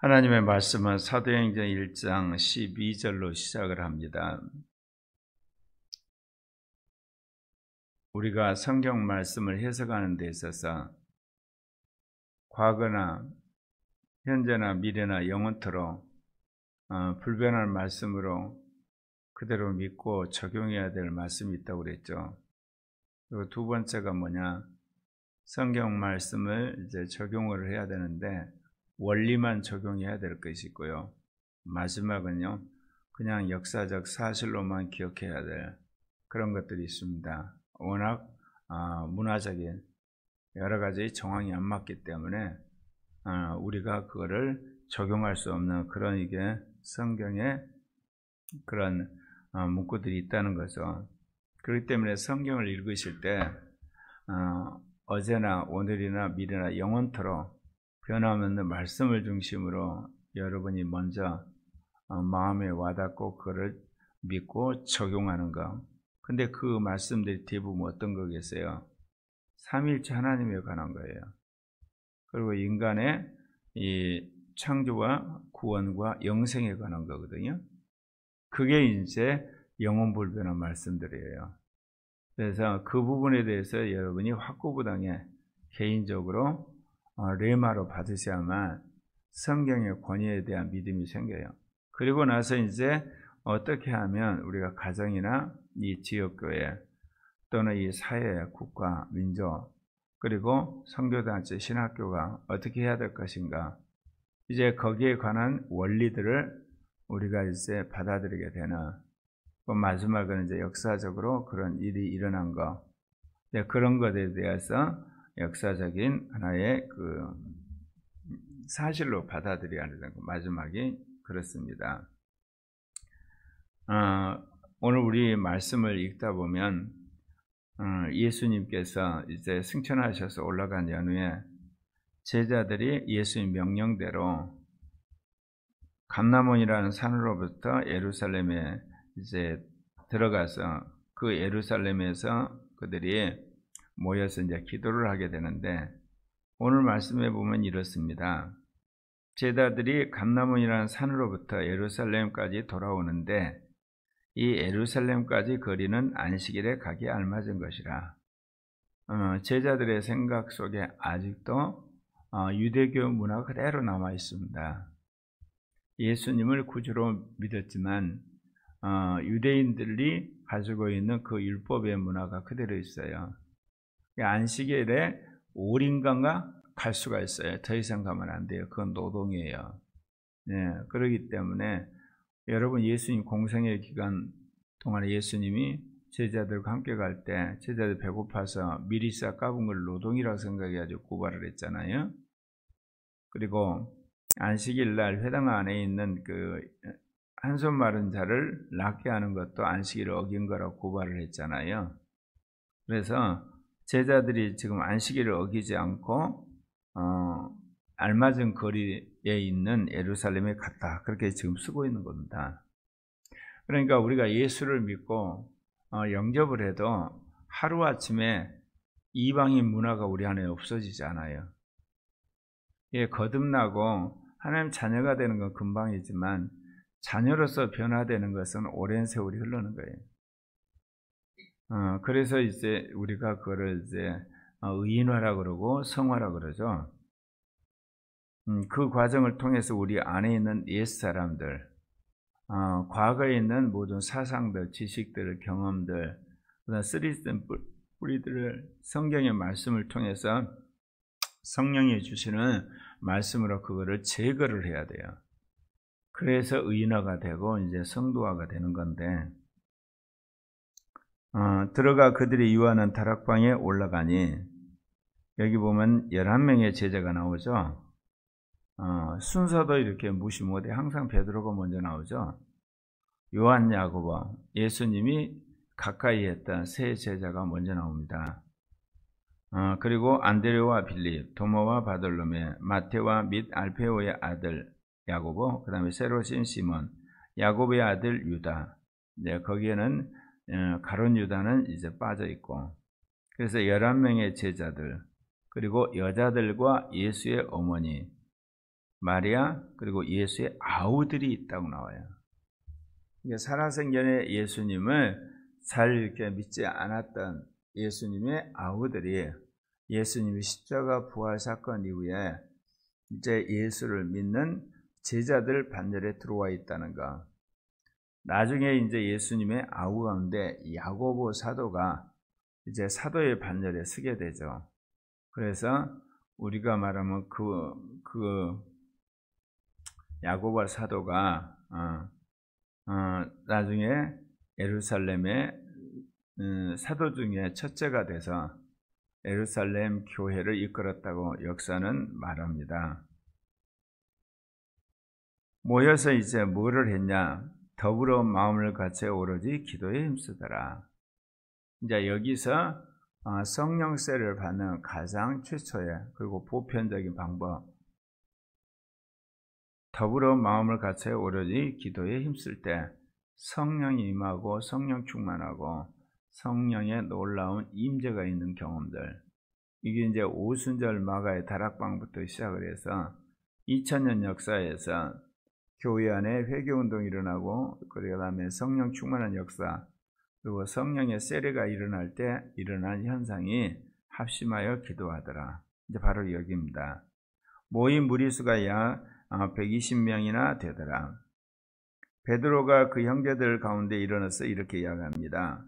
하나님의 말씀은 사도행전 1장 12절로 시작을 합니다. 우리가 성경 말씀을 해석하는 데 있어서 과거나 현재나 미래나 영원토록 불변할 말씀으로 그대로 믿고 적용해야 될 말씀이 있다고 그랬죠. 그리고 두 번째가 뭐냐? 성경 말씀을 이제 적용을 해야 되는데 원리만 적용해야 될 것이 있고요. 마지막은요, 그냥 역사적 사실로만 기억해야 될 그런 것들이 있습니다. 워낙 문화적인 여러 가지 정황이 안 맞기 때문에 우리가 그거를 적용할 수 없는 그런 이게 성경에 그런 문구들이 있다는 거죠. 그렇기 때문에 성경을 읽으실 때 어제나 오늘이나 미래나 영원토록 변함없는 말씀을 중심으로 여러분이 먼저 마음에 와닿고 그거를 믿고 적용하는 것. 근데 그 말씀들이 대부분 어떤 거겠어요? 삼위일체 하나님에 관한 거예요. 그리고 인간의 이 창조와 구원과 영생에 관한 거거든요. 그게 이제 영원불변한 말씀들이에요. 그래서 그 부분에 대해서 여러분이 확고부당에 개인적으로 레마로 받으셔야만 성경의 권위에 대한 믿음이 생겨요. 그리고 나서 이제 어떻게 하면 우리가 가정이나 이 지역교회 또는 이 사회, 국가, 민족 그리고 선교단체, 신학교가 어떻게 해야 될 것인가, 이제 거기에 관한 원리들을 우리가 이제 받아들이게 되는, 마지막은 이제 역사적으로 그런 일이 일어난 거, 그런 것에 대해서 역사적인 하나의 그 사실로 받아들여야 하는 거, 마지막이 그렇습니다. 오늘 우리 말씀을 읽다 보면 예수님께서 이제 승천하셔서 올라간 연후에 제자들이 예수님 명령대로 감람원이라는 산으로부터 예루살렘에 이제 들어가서 그 예루살렘에서 그들이 모여서 이제 기도를 하게 되는데, 오늘 말씀에 보면 이렇습니다. 제자들이 감람원이라는 산으로부터 예루살렘까지 돌아오는데 이 예루살렘까지 거리는 안식일에 가기에 알맞은 것이라. 제자들의 생각 속에 아직도 유대교 문화가 그대로 남아 있습니다. 예수님을 구주로 믿었지만 유대인들이 가지고 있는 그 율법의 문화가 그대로 있어요. 안식일에 5일간가 갈 수가 있어요. 더 이상 가면 안 돼요. 그건 노동이에요. 네, 그렇기 때문에 여러분, 예수님 공생의 기간 동안에 예수님이 제자들과 함께 갈 때 제자들 배고파서 미리 싸 까본 걸 노동이라고 생각해가지고 고발을 했잖아요. 그리고 안식일 날 회당 안에 있는 그 한손 마른 자를 낫게 하는 것도 안식일을 어긴 거라고 고발을 했잖아요. 그래서 제자들이 지금 안식일을 어기지 않고 알맞은 거리에 있는 예루살렘에 갔다, 그렇게 지금 쓰고 있는 겁니다. 그러니까 우리가 예수를 믿고 영접을 해도 하루아침에 이방인 문화가 우리 안에 없어지지 않아요. 거듭나고 하나님 자녀가 되는 건 금방이지만 자녀로서 변화되는 것은 오랜 세월이 흐르는 거예요. 그래서 이제 우리가 그거를 이제 의인화라고 그러고 성화라고 그러죠. 그 과정을 통해서 우리 안에 있는 옛사람들, 과거에 있는 모든 사상들, 지식들, 경험들, 쓰리쓴 뿌리들을 성경의 말씀을 통해서 성령이 주시는 말씀으로 그거를 제거를 해야 돼요. 그래서 의인화가 되고 이제 성도화가 되는 건데, 들어가 그들이 유하는 다락방에 올라가니, 여기 보면 11명의 제자가 나오죠. 순서도 이렇게 무시 못해 항상 베드로가 먼저 나오죠. 요한, 야고보, 예수님이 가까이 했던 세 제자가 먼저 나옵니다. 그리고 안드레와 빌립, 도마와 바돌로메, 마테와 및 알페오의 아들 야고보, 그 다음에 세로신 시몬, 야고보의 아들 유다. 이제 거기에는 가룟 유다는 이제 빠져 있고, 그래서 11명의 제자들, 그리고 여자들과 예수의 어머니, 마리아 그리고 예수의 아우들이 있다고 나와요. 살아생전에 예수님을 잘 이렇게 믿지 않았던 예수님의 아우들이 예수님이 십자가 부활 사건 이후에 이제 예수를 믿는 제자들 반열에 들어와 있다는 거. 나중에 이제 예수님의 아우 가운데 야고보 사도가 이제 사도의 반열에 서게 되죠. 그래서 우리가 말하면 그 야고보 사도가 나중에 예루살렘의 사도 중에 첫째가 돼서 예루살렘 교회를 이끌었다고 역사는 말합니다. 모여서 이제 뭐를 했냐? 더불어 마음을 같이 오로지 기도에 힘쓰더라. 이제 여기서 성령 세례를 받는 가장 최초의 그리고 보편적인 방법, 더불어 마음을 같이 오로지 기도에 힘쓸 때 성령이 임하고 성령 충만하고 성령의 놀라운 임재가 있는 경험들, 이게 이제 오순절 마가의 다락방부터 시작을 해서 2000년 역사에서 교회 안에 회개운동이 일어나고 그 다음에 성령 충만한 역사, 그리고 성령의 세례가 일어날 때 일어난 현상이 합심하여 기도하더라. 이제 바로 여기입니다. 모인 무리수가 약 120명이나 되더라. 베드로가 그 형제들 가운데 일어나서 이렇게 이야기합니다.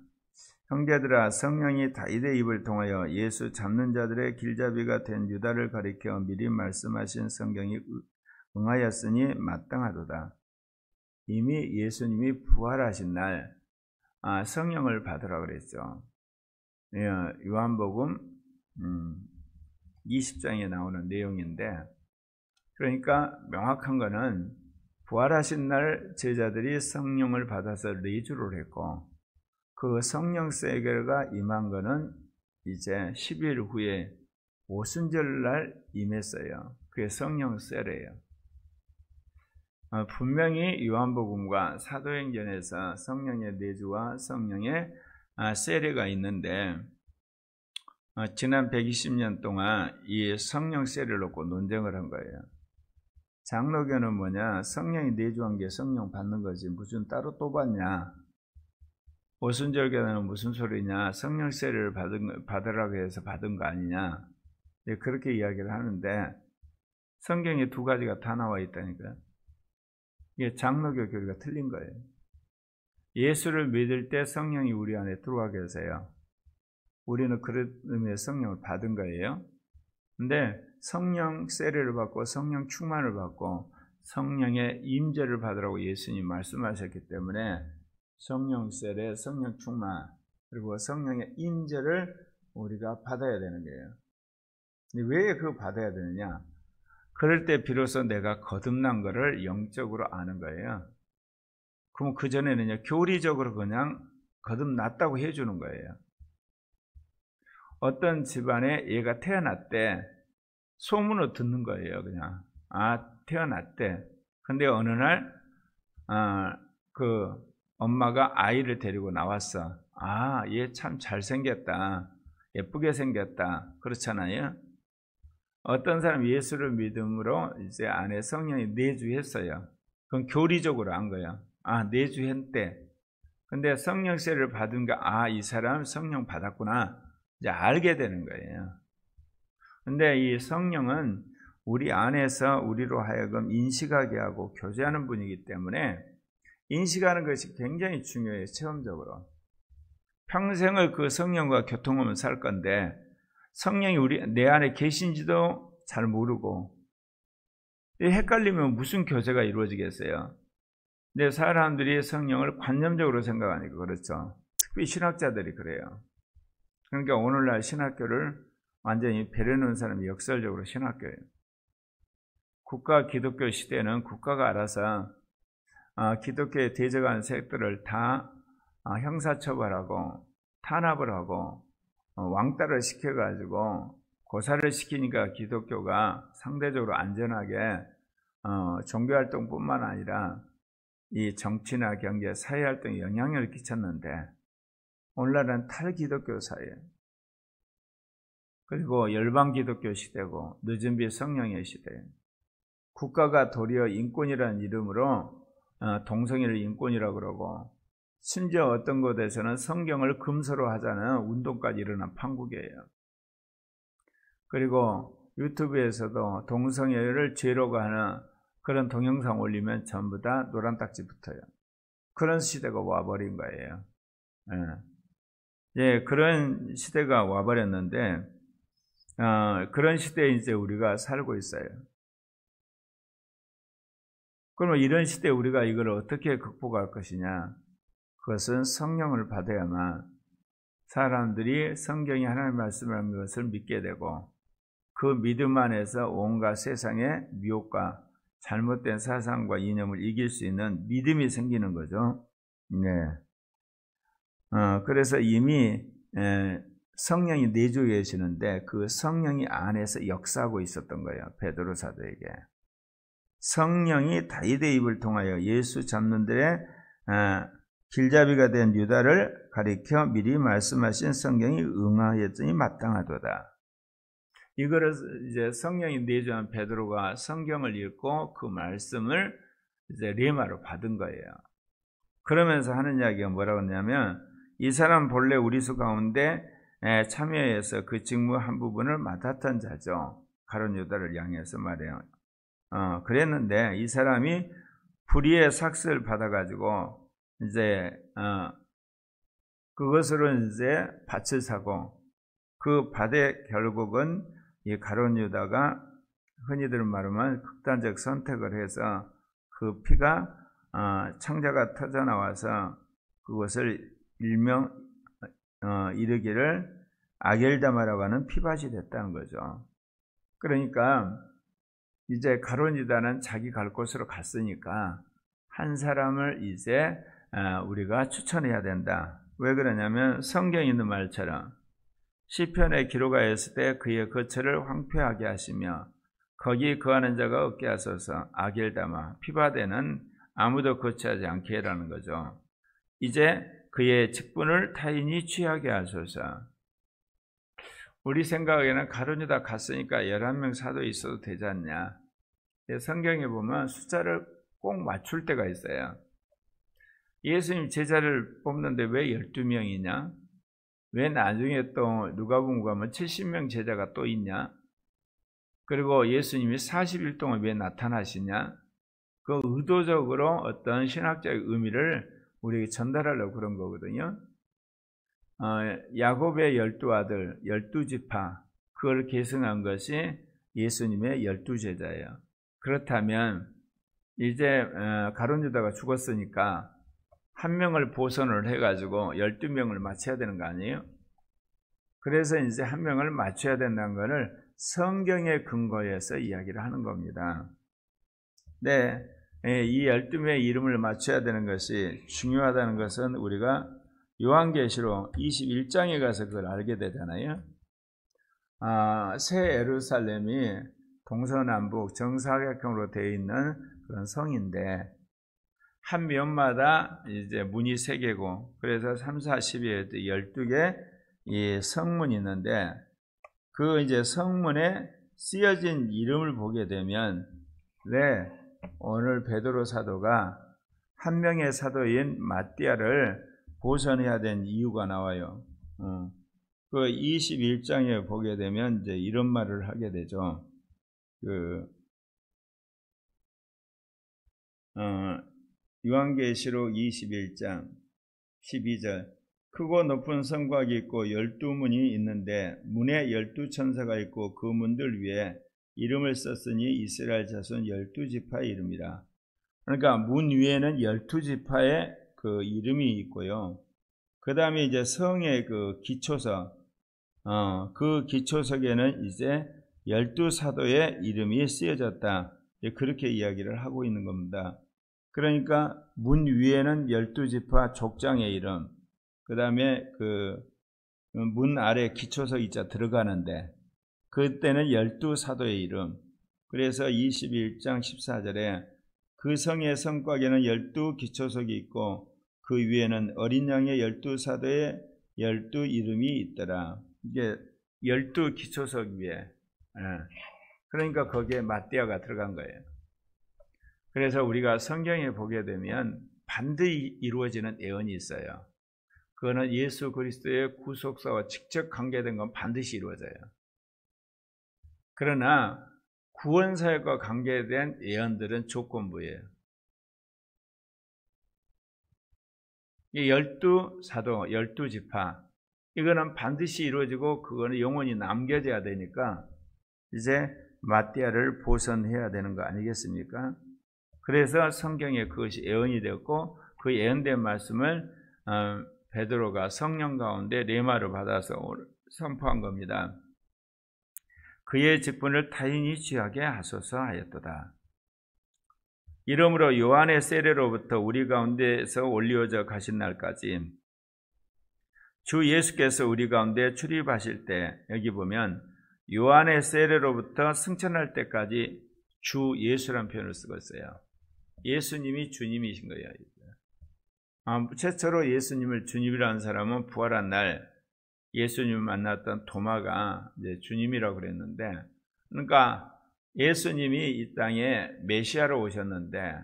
형제들아, 성령이 다윗의 입을 통하여 예수 잡는 자들의 길잡이가 된 유다를 가리켜 미리 말씀하신 성경이 응하였으니 마땅하도다. 이미 예수님이 부활하신 날 성령을 받으라 그랬죠. 요한복음 20장에 나오는 내용인데, 그러니까 명확한 거는 부활하신 날 제자들이 성령을 받아서 내주를 했고, 그 성령 세례가 임한 거는 이제 10일 후에 오순절 날 임했어요. 그게 성령 세례예요. 분명히 요한복음과 사도행전에서 성령의 내주와 성령의 세례가 있는데, 지난 120년 동안 이 성령 세례를 놓고 논쟁을 한 거예요. 장로교는 뭐냐? 성령이 내주한 게 성령 받는 거지 무슨 따로 또 받냐? 오순절교는 무슨 소리냐? 성령 세례를 받으라고 해서 받은 거 아니냐? 그렇게 이야기를 하는데, 성경에 두 가지가 다 나와 있다니까요. 이게 장로교 교리가 틀린 거예요. 예수를 믿을 때 성령이 우리 안에 들어와 계세요. 우리는 그런 의미의 성령을 받은 거예요. 근데 성령 세례를 받고 성령 충만을 받고 성령의 임재를 받으라고 예수님이 말씀하셨기 때문에 성령 세례, 성령 충만, 그리고 성령의 임재를 우리가 받아야 되는 거예요. 근데 왜 그거 받아야 되느냐? 그럴 때 비로소 내가 거듭난 거를 영적으로 아는 거예요. 그럼 그전에는요, 교리적으로 그냥 거듭났다고 해주는 거예요. 어떤 집안에 얘가 태어났대. 소문을 듣는 거예요, 그냥. 태어났대. 근데 어느 날, 그 엄마가 아이를 데리고 나왔어. 얘 참 잘생겼다. 예쁘게 생겼다. 그렇잖아요. 어떤 사람 예수를 믿음으로 이제 안에 성령이 내주했어요. 그건 교리적으로 안 거야. 내주했대. 근데 성령 세례를 받은가, 이 사람 성령 받았구나. 이제 알게 되는 거예요. 근데 이 성령은 우리 안에서 우리로 하여금 인식하게 하고 교제하는 분이기 때문에 인식하는 것이 굉장히 중요해요, 체험적으로. 평생을 그 성령과 교통하면 살 건데, 성령이 내 안에 계신지도 잘 모르고, 헷갈리면 무슨 교제가 이루어지겠어요? 근데 사람들이 성령을 관념적으로 생각하니까 그렇죠. 특히 신학자들이 그래요. 그러니까 오늘날 신학교를 완전히 배려놓은 사람이 역설적으로 신학교예요. 국가 기독교 시대는 국가가 알아서 기독교에 대적하는 색들을 다 형사처벌하고 탄압을 하고 왕따를 시켜가지고 고사를 시키니까 기독교가 상대적으로 안전하게 종교활동뿐만 아니라 이 정치나 경제, 사회활동에 영향을 끼쳤는데, 오늘날은 탈기독교 사회, 그리고 열방기독교 시대고 늦은비 성령의 시대, 국가가 도리어 인권이라는 이름으로 동성애를 인권이라고 그러고, 심지어 어떤 곳에서는 성경을 금서로 하자는 운동까지 일어난 판국이에요. 그리고 유튜브에서도 동성애를 죄로가 하는 그런 동영상 올리면 전부 다 노란 딱지 붙어요. 그런 시대가 와버린 거예요. 예, 그런 시대가 와버렸는데, 그런 시대에 이제 우리가 살고 있어요. 그러면 이런 시대에 우리가 이걸 어떻게 극복할 것이냐? 그것은 성령을 받아야만 사람들이 성경이 하나님의 말씀이라는 것을 믿게 되고, 그 믿음 안에서 온갖 세상의 미혹과 잘못된 사상과 이념을 이길 수 있는 믿음이 생기는 거죠. 네. 그래서 이미 성령이 내주에 계시는데 그 성령이 안에서 역사하고 있었던 거예요. 베드로 사도에게. 성령이 다윗의 입을 통하여 예수 잡는들의 길잡이가 된 유다를 가리켜 미리 말씀하신 성경이 응하였더니 마땅하도다. 이거를 이제 성령이 내주한 베드로가 성경을 읽고 그 말씀을 이제 레마로 받은 거예요. 그러면서 하는 이야기가 뭐라고 하냐면, 이 사람 본래 우리 수 가운데 참여해서 그 직무 한 부분을 맡았던 자죠. 가룟 유다를 향해서 말해요. 그랬는데 이 사람이 불의의 삭스를 받아가지고 이제 그것으로 이제 밭을 사고, 그 밭의 결국은 이 가룟 유다가 흔히들 말하면 극단적 선택을 해서 그 피가 창자가 터져 나와서 그것을 일명 이르기를 아겔다마라고 하는 피밭이 됐다는 거죠. 그러니까 이제 가룟 유다는 자기 갈 곳으로 갔으니까 한 사람을 이제 우리가 추천해야 된다. 왜 그러냐면 성경에 있는 말처럼 시편에 기록하였을 때 그의 거처를 황폐하게 하시며 거기 거하는 자가 없게 하소서. 아겔다마 피바데는 아무도 거처하지 않게 해라는 거죠. 이제 그의 직분을 타인이 취하게 하소서. 우리 생각에는 가룟 유다 갔으니까 11명 사도 있어도 되지 않냐. 성경에 보면 숫자를 꼭 맞출 때가 있어요. 예수님 제자를 뽑는데 왜 12명이냐? 왜 나중에 또 누가복음 가면 70명 제자가 또 있냐? 그리고 예수님이 40일 동안 왜 나타나시냐? 그 의도적으로 어떤 신학적 의미를 우리에게 전달하려고 그런 거거든요. 야곱의 12아들, 12지파, 그걸 계승한 것이 예수님의 12제자예요. 그렇다면 이제 가룟 유다가 죽었으니까 한 명을 보선을 해가지고 12명을 맞춰야 되는 거 아니에요? 그래서 이제 한 명을 맞춰야 된다는 것을 성경의 근거에서 이야기를 하는 겁니다. 네, 이 12명의 이름을 맞춰야 되는 것이 중요하다는 것은 우리가 요한계시록 21장에 가서 그걸 알게 되잖아요. 새 예루살렘이 동서남북 정사각형으로 되어 있는 그런 성인데 한 면마다 이제 문이 3개고, 그래서 3, 4, 12에 12개 이 성문이 있는데, 그 이제 성문에 쓰여진 이름을 보게 되면, 네, 오늘 베드로 사도가 한 명의 사도인 마띠아를 보선해야 된 이유가 나와요. 그 21장에 보게 되면 이제 이런 말을 하게 되죠. 요한계시록 21장 12절 크고 높은 성곽이 있고 12문이 있는데 문에 12천사가 있고 그 문들 위에 이름을 썼으니 이스라엘 자손 12지파의 이름이라. 그러니까 문 위에는 12지파의 그 이름이 있고요. 그 다음에 이제 성의 그 기초석, 그 기초석에는 이제 12사도의 이름이 쓰여졌다. 그렇게 이야기를 하고 있는 겁니다. 그러니까 문 위에는 12지파 족장의 이름, 그 다음에 그 문 아래 기초석 있자 들어가는데 그때는 12사도의 이름. 그래서 21장 14절에 그 성의 성곽에는 12기초석이 있고 그 위에는 어린 양의 12사도의 12 이름이 있더라. 이게 12기초석 위에, 그러니까 거기에 마띠아가 들어간 거예요. 그래서 우리가 성경에 보게 되면 반드시 이루어지는 예언이 있어요. 그거는 예수 그리스도의 구속사와 직접 관계된 건 반드시 이루어져요. 그러나 구원사역과 관계된 예언들은 조건부예요. 이 12사도, 12지파 이거는 반드시 이루어지고 그거는 영원히 남겨져야 되니까 이제 마띠아를 보선해야 되는 거 아니겠습니까? 그래서 성경에 그것이 예언이 되었고 그 예언된 말씀을 베드로가 성령 가운데 레마를 받아서 선포한 겁니다. 그의 직분을 타인이 취하게 하소서 하였도다. 이러므로 요한의 세례로부터 우리 가운데에서 올리어져 가신 날까지 주 예수께서 우리 가운데 출입하실 때, 여기 보면 요한의 세례로부터 승천할 때까지 주 예수란 표현을 쓰고 있어요. 예수님이 주님이신 거예요. 최초로 예수님을 주님이라는 사람은 부활한 날 예수님을 만났던 도마가 이제 주님이라고 그랬는데, 그러니까 예수님이 이 땅에 메시아로 오셨는데,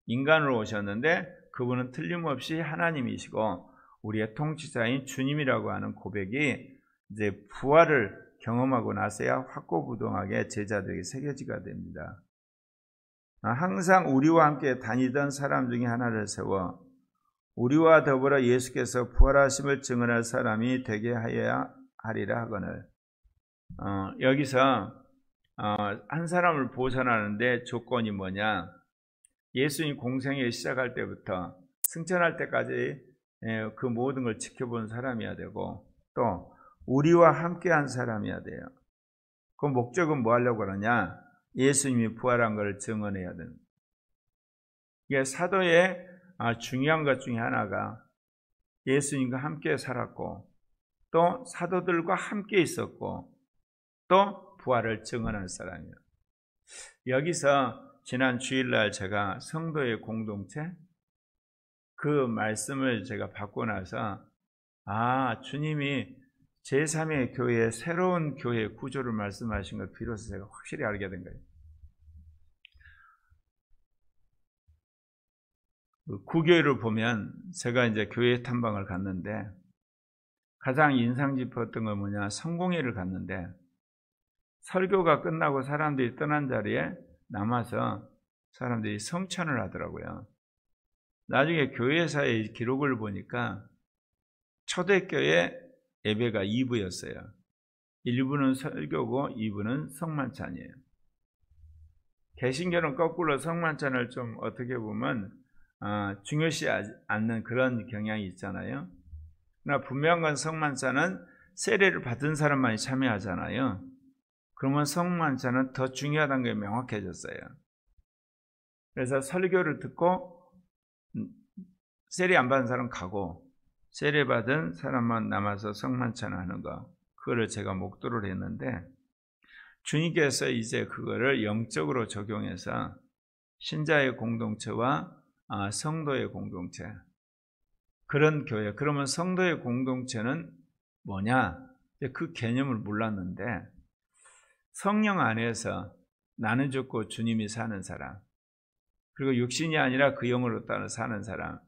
인간으로 오셨는데 그분은 틀림없이 하나님이시고 우리의 통치자인 주님이라고 하는 고백이 이제 부활을 경험하고 나서야 확고부동하게 제자들에게 새겨지게 됩니다. 항상 우리와 함께 다니던 사람 중에 하나를 세워 우리와 더불어 예수께서 부활하심을 증언할 사람이 되게 하여야 하리라 하거늘. 여기서 한 사람을 보선하는데 조건이 뭐냐? 예수님 공생애 시작할 때부터 승천할 때까지 그 모든 걸 지켜본 사람이어야 되고 또 우리와 함께한 사람이어야 돼요. 그 목적은 뭐 하려고 그러냐? 예수님이 부활한 걸 증언해야 되는. 이게 사도의 중요한 것 중에 하나가 예수님과 함께 살았고 또 사도들과 함께 있었고 또 부활을 증언할 사람이에요. 여기서 지난 주일날 제가 성도의 공동체 그 말씀을 제가 받고 나서 주님이 제3의 교회의 새로운 교회 구조를 말씀하신 걸 비로소 제가 확실히 알게 된 거예요. 구교회를 보면 제가 이제 교회 탐방을 갔는데 가장 인상 깊었던 건 뭐냐? 성공회를 갔는데 설교가 끝나고 사람들이 떠난 자리에 남아서 사람들이 성찬을 하더라고요. 나중에 교회사의 기록을 보니까 초대교회 예배가 2부였어요. 1부는 설교고 2부는 성만찬이에요. 개신교는 거꾸로 성만찬을 좀 어떻게 보면 중요시 않는 그런 경향이 있잖아요. 그러나 분명한 건 성만찬은 세례를 받은 사람만이 참여하잖아요. 그러면 성만찬은 더 중요하다는 게 명확해졌어요. 그래서 설교를 듣고 세례 안 받은 사람 가고 세례 받은 사람만 남아서 성만찬을 하는 거, 그거를 제가 목도를 했는데 주님께서 이제 그거를 영적으로 적용해서 신자의 공동체와 성도의 공동체, 그런 교회. 그러면 성도의 공동체는 뭐냐? 그 개념을 몰랐는데 성령 안에서 나는 죽고 주님이 사는 사람, 그리고 육신이 아니라 그 영으로 따라 사는 사람,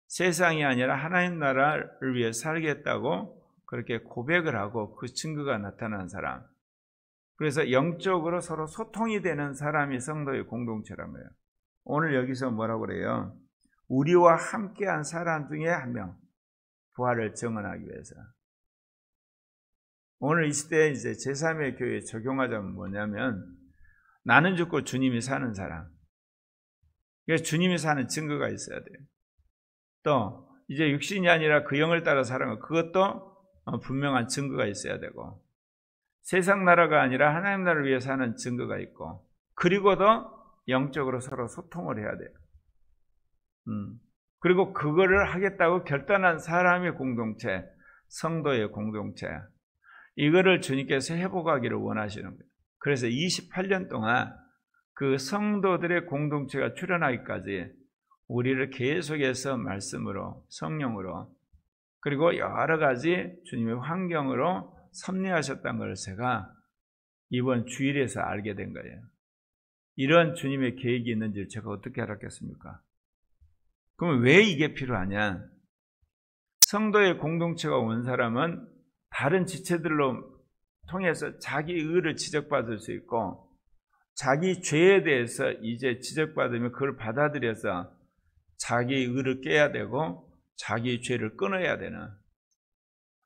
세상이 아니라 하나님 나라를 위해 살겠다고 그렇게 고백을 하고 그 증거가 나타난 사람, 그래서 영적으로 서로 소통이 되는 사람이 성도의 공동체란 거예요. 오늘 여기서 뭐라고 그래요? 우리와 함께한 사람 중에 한 명, 부활을 증언하기 위해서. 오늘 이 시대에 이제 제3의 교회에 적용하자면 뭐냐면 나는 죽고 주님이 사는 사람. 그래서 주님이 사는 증거가 있어야 돼요. 또 이제 육신이 아니라 그 영을 따라 사는 것, 그것도 분명한 증거가 있어야 되고, 세상 나라가 아니라 하나님 나라를 위해 사는 증거가 있고, 그리고도 영적으로 서로 소통을 해야 돼요. 그리고 그거를 하겠다고 결단한 사람의 공동체, 성도의 공동체, 이거를 주님께서 회복하기를 원하시는 거예요. 그래서 28년 동안 그 성도들의 공동체가 출현하기까지 우리를 계속해서 말씀으로, 성령으로, 그리고 여러 가지 주님의 환경으로 섭리하셨다는 걸 제가 이번 주일에서 알게 된 거예요. 이런 주님의 계획이 있는지를 제가 어떻게 알았겠습니까? 그럼 왜 이게 필요하냐? 성도의 공동체가 온 사람은 다른 지체들로 통해서 자기 의를 지적받을 수 있고, 자기 죄에 대해서 이제 지적받으면 그걸 받아들여서 자기 의를 깨야 되고 자기 죄를 끊어야 되는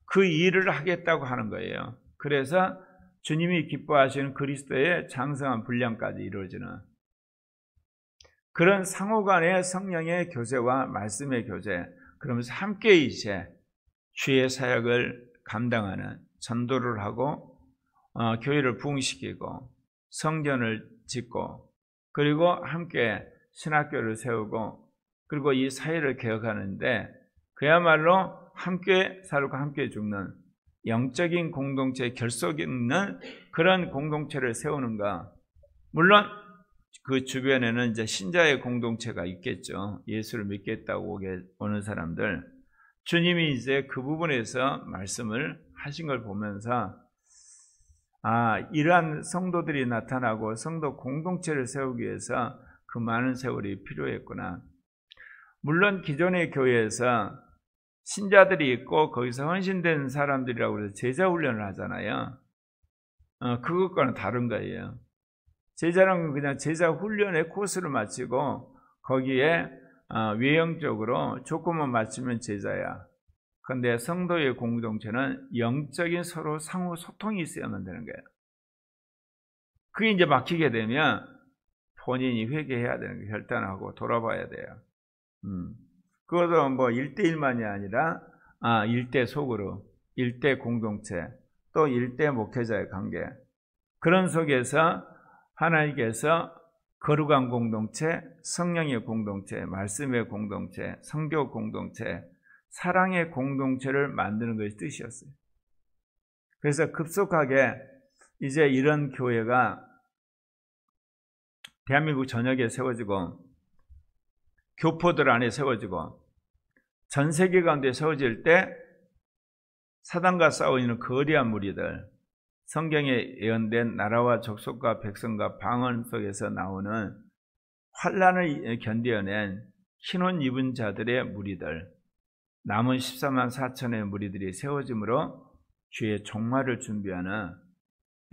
그 일을 하겠다고 하는 거예요. 그래서 주님이 기뻐하시는 그리스도의 장성한 분량까지 이루어지는 그런 상호간의 성령의 교제와 말씀의 교제, 그러면서 함께 이제 주의 사역을 감당하는, 전도를 하고 교회를 부흥시키고 성전을 짓고, 그리고 함께 신학교를 세우고, 그리고 이 사회를 개혁하는데 그야말로 함께 살고 함께 죽는 영적인 공동체의 결속 있는 그런 공동체를 세우는가. 물론 그 주변에는 이제 신자의 공동체가 있겠죠. 예수를 믿겠다고 오는 사람들. 주님이 이제 그 부분에서 말씀을 하신 걸 보면서 이러한 성도들이 나타나고 성도 공동체를 세우기 위해서 그 많은 세월이 필요했구나. 물론 기존의 교회에서 신자들이 있고 거기서 헌신된 사람들이라고 해서 제자 훈련을 하잖아요. 그것과는 다른 거예요. 제자는 그냥 제자 훈련의 코스를 마치고 거기에 외형적으로 조건만 맞추면 제자야. 그런데 성도의 공동체는 영적인 서로 상호 소통이 있어야만 되는 거예요. 그게 이제 막히게 되면 본인이 회개해야 되는 거예요. 결단하고 돌아봐야 돼요. 그것도 뭐 1대1만이 아니라 1대 속으로, 1대 공동체, 또 1대 목회자의 관계, 그런 속에서 하나님께서 거룩한 공동체, 성령의 공동체, 말씀의 공동체, 성교 공동체, 사랑의 공동체를 만드는 것이 뜻이었어요. 그래서 급속하게 이제 이런 교회가 대한민국 전역에 세워지고 교포들 안에 세워지고 전 세계 가운데 세워질 때 사단과 싸우는 거대한 무리들, 성경에 예언된 나라와 족속과 백성과 방언 속에서 나오는 환란을 견뎌낸 흰옷 입은 자들의 무리들, 남은 14만 4천의 무리들이 세워짐으로 주의 종말을 준비하는,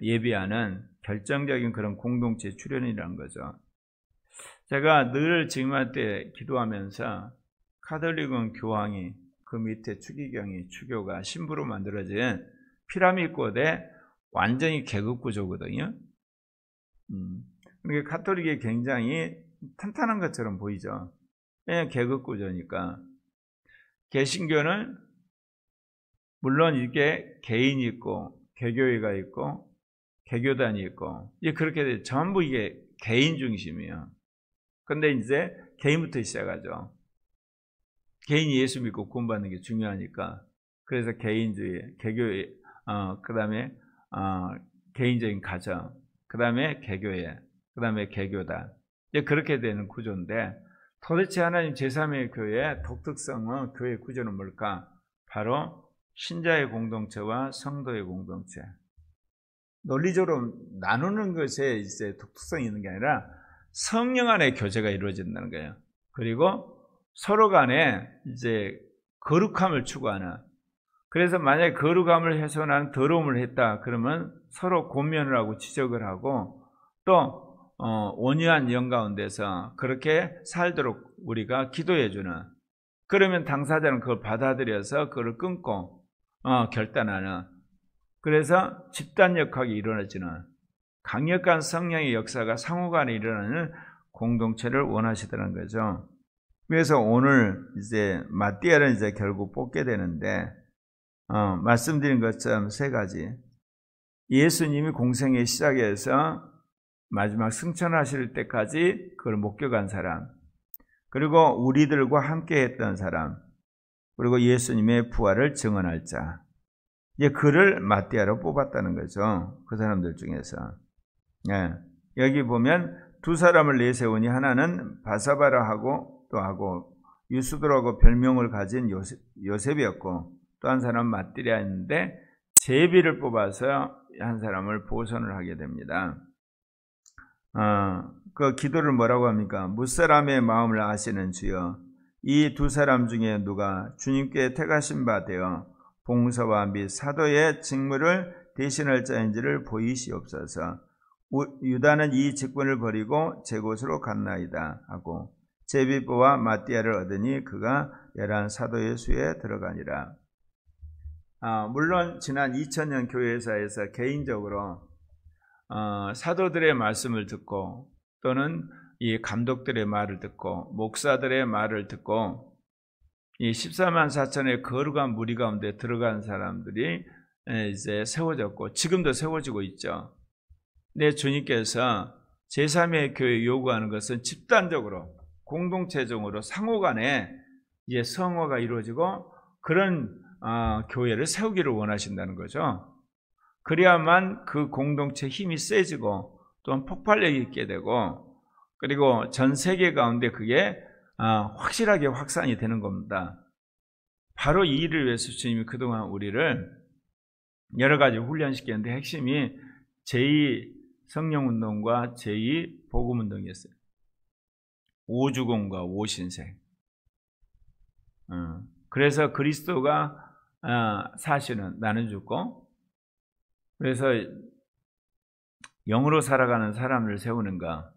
예비하는 결정적인 그런 공동체 출현이라는 거죠. 제가 늘 증임할 때 기도하면서 카톨릭은 교황이, 그 밑에 추기경이, 추교가 신부로 만들어진 피라미드꼴의 완전히 계급 구조거든요. 그러니까 카톨릭이 굉장히 탄탄한 것처럼 보이죠. 그냥 계급 구조니까. 개신교는 물론 이게 개인이 있고 개교회가 있고 개교단이 있고 그렇게 전부 이게 개인 중심이에요. 근데 이제 개인부터 시작하죠. 개인이 예수 믿고 구원받는 게 중요하니까. 그래서 개인주의, 개교회, 그 다음에 개인적인 가정, 그 다음에 개교회, 그 다음에 개교단. 그렇게 되는 구조인데, 도대체 하나님 제3의 교회의 독특성은, 교회 구조는 뭘까? 바로 신자의 공동체와 성도의 공동체. 논리적으로 나누는 것에 이제 독특성이 있는 게 아니라 성령 안에 교제가 이루어진다는 거예요. 그리고 서로 간에 이제 거룩함을 추구하는. 그래서 만약에 거룩함을 훼손한 더러움을 했다 그러면 서로 권면을 하고 지적을 하고 또 온유한 영 가운데서 그렇게 살도록 우리가 기도해 주는. 그러면 당사자는 그걸 받아들여서 그걸 끊고 결단하는. 그래서 집단역학이 일어나지는 강력한 성령의 역사가 상호간에 일어나는 공동체를 원하시더라는 거죠. 그래서 오늘 이제 마띠아를 이제 결국 뽑게 되는데, 말씀드린 것처럼 세 가지. 예수님이 공생의 시작에서 마지막 승천하실 때까지 그걸 목격한 사람, 그리고 우리들과 함께 했던 사람, 그리고 예수님의 부활을 증언할 자. 그를 마띠아로 뽑았다는 거죠. 그 사람들 중에서. 여기 보면 두 사람을 내세우니 하나는 바사바라 하고 유스도라고 별명을 가진 요셉이었고 또 한 사람은 마띠아였는데 제비를 뽑아서 한 사람을 보선을 하게 됩니다. 그 기도를 뭐라고 합니까? 무사람의 마음을 아시는 주여, 이 두 사람 중에 누가 주님께 택하신 바 되어 봉사와 및 사도의 직무를 대신할 자인지를 보이시옵소서. 유다는 이 직분을 버리고 제 곳으로 갔나이다 하고 제비보와 마띠아를 얻으니 그가 열한 사도의 수에 들어가니라. 물론 지난 2000년 교회사에서 개인적으로 사도들의 말씀을 듣고 또는 이 감독들의 말을 듣고 목사들의 말을 듣고 이 14만 4천의 거룩한 무리 가운데 들어간 사람들이 이제 세워졌고 지금도 세워지고 있죠. 내 주님께서 제3의 교회 요구하는 것은 집단적으로 공동체적으로 상호간에 이제 성화가 이루어지고 그런 교회를 세우기를 원하신다는 거죠. 그래야만 그 공동체 힘이 세지고 또한 폭발력이 있게 되고 그리고 전 세계 가운데 그게 확실하게 확산이 되는 겁니다. 바로 이 일을 위해서 주님이 그동안 우리를 여러 가지 훈련시켰는데 핵심이 제2성령운동과 제2복음운동이었어요. 5주공과 5신생. 그래서 그리스도가 사시는 나는 죽고 그래서 영으로 살아가는 사람을 세우는가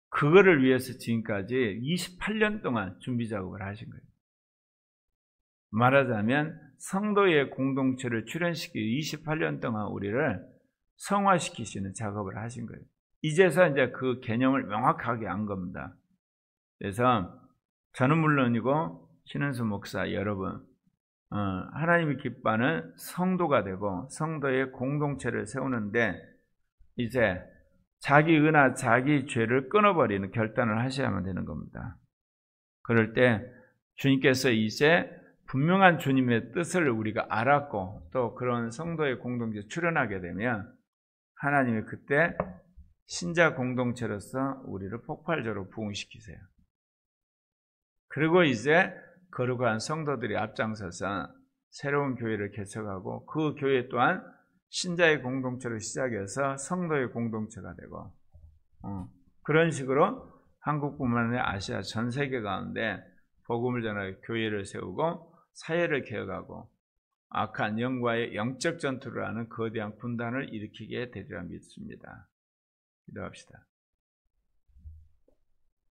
그거를 위해서 지금까지 28년 동안 준비 작업을 하신 거예요. 말하자면 성도의 공동체를 출현시키기 28년 동안 우리를 성화시키시는 작업을 하신 거예요. 이제서 이제 그 개념을 명확하게 안 겁니다. 그래서 저는 물론이고 신은수 목사 여러분 하나님이 기뻐하는 성도가 되고 성도의 공동체를 세우는데 이제 자기 은하, 자기 죄를 끊어버리는 결단을 하셔야만 되는 겁니다. 그럴 때 주님께서 이제 분명한 주님의 뜻을 우리가 알았고 또 그런 성도의 공동체에 출현하게 되면 하나님이 그때 신자 공동체로서 우리를 폭발적으로 부흥시키세요. 그리고 이제 거룩한 성도들이 앞장서서 새로운 교회를 개척하고 그 교회 또한 신자의 공동체로 시작해서 성도의 공동체가 되고 그런 식으로 한국뿐만 아니라 아시아 전 세계 가운데 복음을 전하여 교회를 세우고 사회를 개혁하고 악한 영과의 영적 전투를 하는 거대한 분단을 일으키게 되리라 믿습니다. 기도합시다.